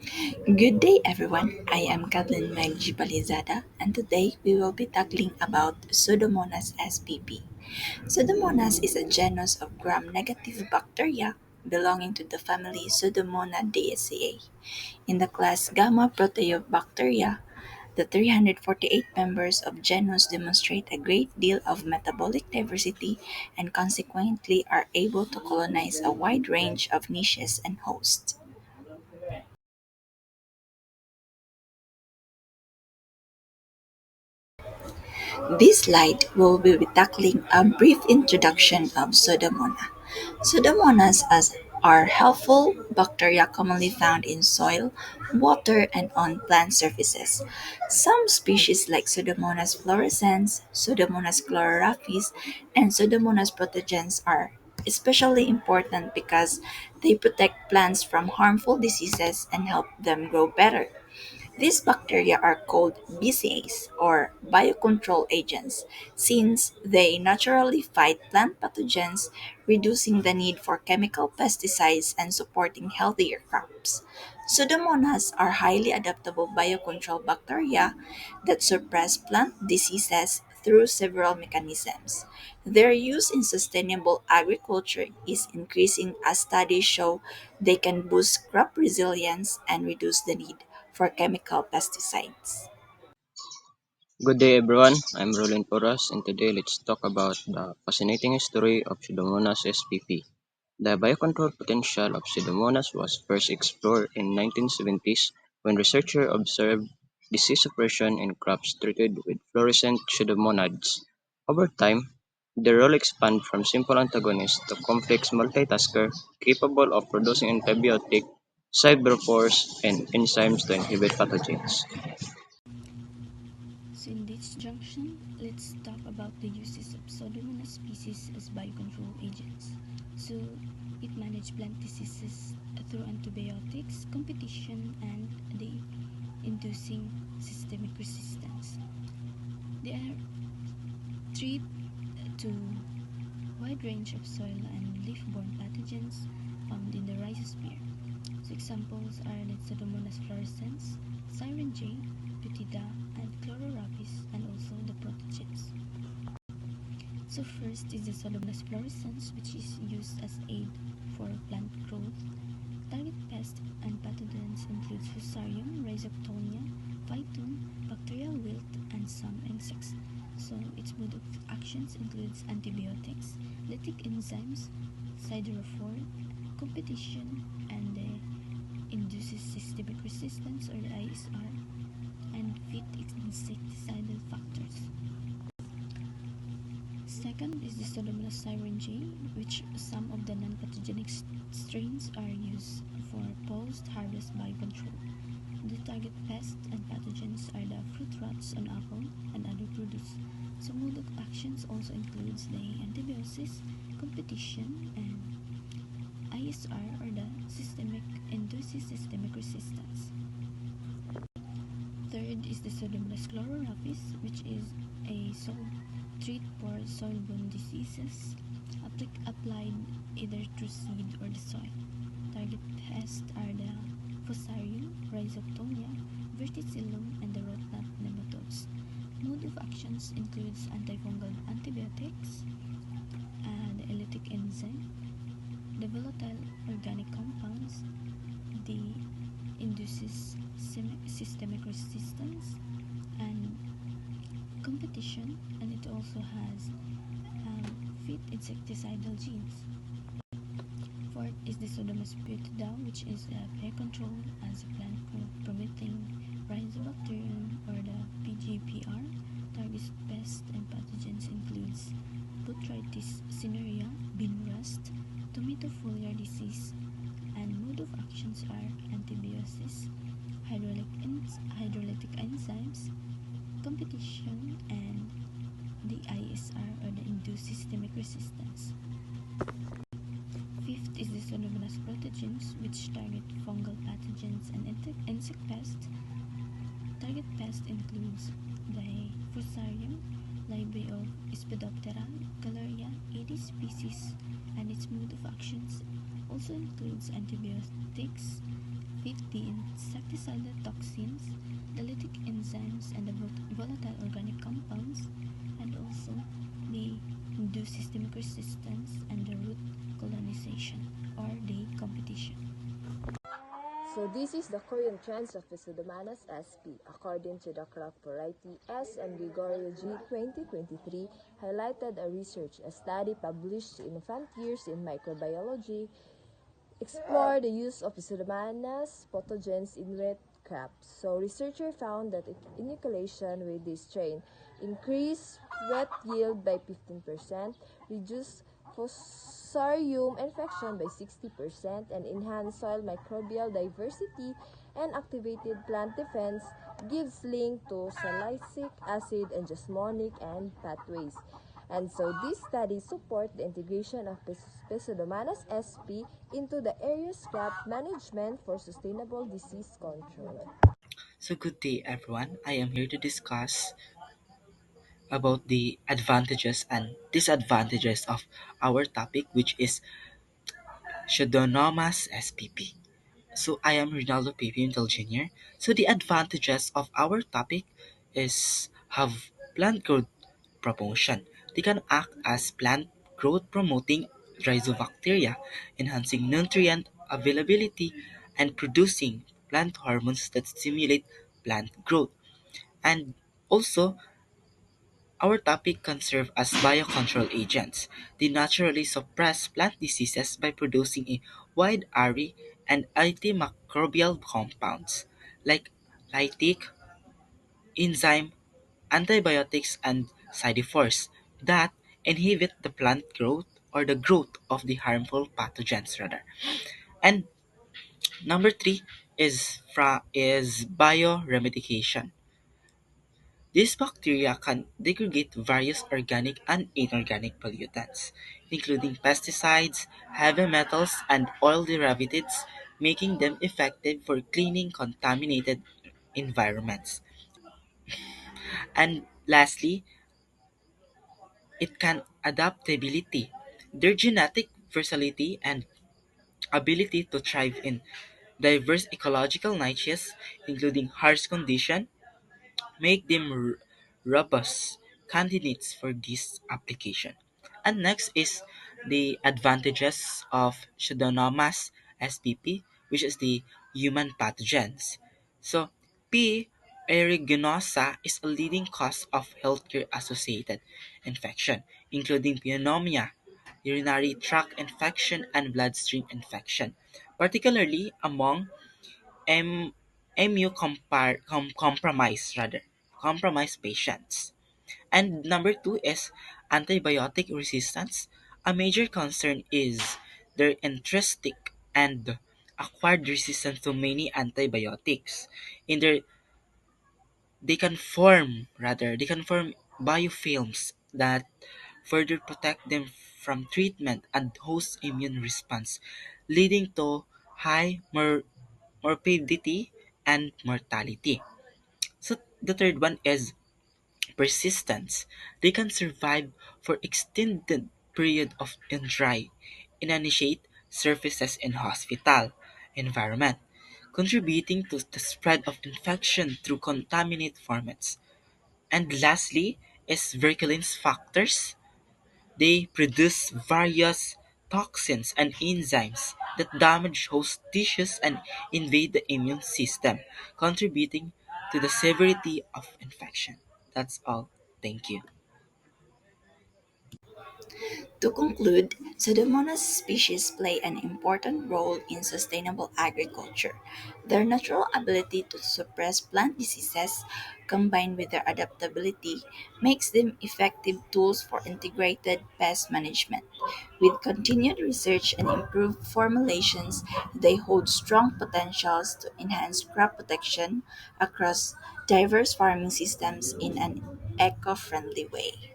Good day, everyone. I am Kathleen Magjipalizada, and today we will be tackling about Pseudomonas spp. Pseudomonas is a genus of gram-negative bacteria belonging to the family Pseudomonadeaceae. In the class Gamma Proteobacteria, the 348 members of genus demonstrate a great deal of metabolic diversity and consequently are able to colonize a wide range of niches and hosts. This slide will be tackling a brief introduction of Pseudomonas. Are helpful bacteria commonly found in soil, water, and on plant surfaces. Some species like Pseudomonas fluorescens, Pseudomonas chlororhabis, and Pseudomonas protegens are especially important because they protect plants from harmful diseases and help them grow better. These bacteria are called BCAs or biocontrol agents since they naturally fight plant pathogens, reducing the need for chemical pesticides and supporting healthier crops. Pseudomonas are highly adaptable biocontrol bacteria that suppress plant diseases through several mechanisms. Their use in sustainable agriculture is increasing as studies show they can boost crop resilience and reduce the need for chemical pesticides. Good day everyone, I'm Roland Porras and today let's talk about the fascinating history of Pseudomonas spp. The biocontrol potential of Pseudomonas was first explored in 1970s when researchers observed disease suppression in crops treated with fluorescent pseudomonads. Over time, their role expanded from simple antagonist to complex multitasker capable of producing antibiotic, cyberpores, and enzymes to inhibit pathogens. So in this junction, let's talk about the uses of Pseudomonas species as biocontrol agents. So it manages plant diseases through antibiotics, competition, and the inducing systemic resistance. They are treat to wide range of soil and leaf-borne pathogens found in the rhizosphere. So examples are the Pseudomonas fluorescens, Siren J, Butida, and Chlororhabis, and also the protogens. So first is the Pseudomonas fluorescens, which is used as aid for plant growth. Target pests and pathogens include Fusarium, Rhizoctonia, Phyton, bacterial wilt, and some insects. So its mode of actions includes antibiotics, lytic enzymes, siderophore, competition, and the induces systemic resistance or the ISR, and feed insecticidal factors. Second is the Pseudomonas syringae, which some of the non-pathogenic strains are used for post-harvest biocontrol. The target pests and pathogens are the fruit rots on apple and other produce. So mode of actions also includes the antibiosis, competition, and ISR or the systemic induces systemic resistance. Third is the Pseudomonas chlororhabis, which is a treat for soil-borne diseases applied either through seed or the soil. Target pests are the Fusarium, Rhizoctonia, Verticillum, and the root-knot nematodes. Mode of actions includes antifungal antibiotics, the elytic enzyme, the volatile organic compounds, the induces systemic resistance, and competition, and it also has fit insecticidal genes. Fourth is the Pseudomonas butida, which is pair control as a plant growth promoting Rhizobacterium or the PGPR. Target pests and pathogens includes botrytis cinerea, bean rust, tomato foliar disease, and mode of actions are antibiosis, hydrolytic enzymes, competition, and the ISR or the induced systemic resistance. Fifth is the Pseudomonas protogens, which target fungal pathogens and insect pests. Target pests includes the Fusarium, library of Spodoptera, Galeria, Aedes species, and its mode of actions also includes antibiotics, fit the insecticidal toxins, the lytic enzymes, and the volatile organic compounds, and also they induce systemic resistance and the root colonization or the competition. So this is the current trends of Pseudomonas sp. According to the crop variety S. and Gregorio G. 2023, highlighted a research, a study published in Frontiers in Microbiology, explore the use of Pseudomonas pathogens in wet crops. So researchers found that inoculation with this strain increased wet yield by 15%, reduced fusarium infection by 60%, and enhanced soil microbial diversity and activated plant defense, gives link to salicylic acid and jasmonic and pathways. And so these studies support the integration of Pseudomonas sp into the area's crop management for sustainable disease control. So good day everyone. I am here to discuss about the advantages and disadvantages of our topic which is Pseudomonas spp. So I am Rinaldo Pipientel Jr. So the advantages of our topic is have plant growth promotion. They can act as plant growth promoting rhizobacteria, enhancing nutrient availability and producing plant hormones that stimulate plant growth. And also, our topic can serve as biocontrol agents. They naturally suppress plant diseases by producing a wide array and antimicrobial compounds like lytic, enzyme, antibiotics, and cytophores that inhibit the plant growth or the growth of the harmful pathogens rather. And number three is bioremedication. These bacteria can degrade various organic and inorganic pollutants, including pesticides, heavy metals, and oil derivatives, making them effective for cleaning contaminated environments. And lastly, it can adaptability. Their genetic versatility and ability to thrive in diverse ecological niches, including harsh conditions, make them robust candidates for this application. And next is the advantages of Pseudomonas spp, which is the human pathogens. So, P. aeruginosa is a leading cause of healthcare associated infection, including pneumonia, urinary tract infection, and bloodstream infection, particularly among M compromised compromised patients. And number two is antibiotic resistance. A major concern is their intrinsic and acquired resistance to many antibiotics. In their they can form biofilms that further protect them from treatment and host immune response, leading to high morbidity and mortality. So the third one is persistence. They can survive for extended period of in dry, inanimate surfaces in hospital environment, contributing to the spread of infection through contaminated formats. And lastly is virulence factors. They produce various toxins and enzymes that damage host tissues and invade the immune system, contributing to the severity of infection. That's all. Thank you. To conclude, Pseudomonas species play an important role in sustainable agriculture. Their natural ability to suppress plant diseases, combined with their adaptability, makes them effective tools for integrated pest management. With continued research and improved formulations, they hold strong potentials to enhance crop protection across diverse farming systems in an eco friendly way.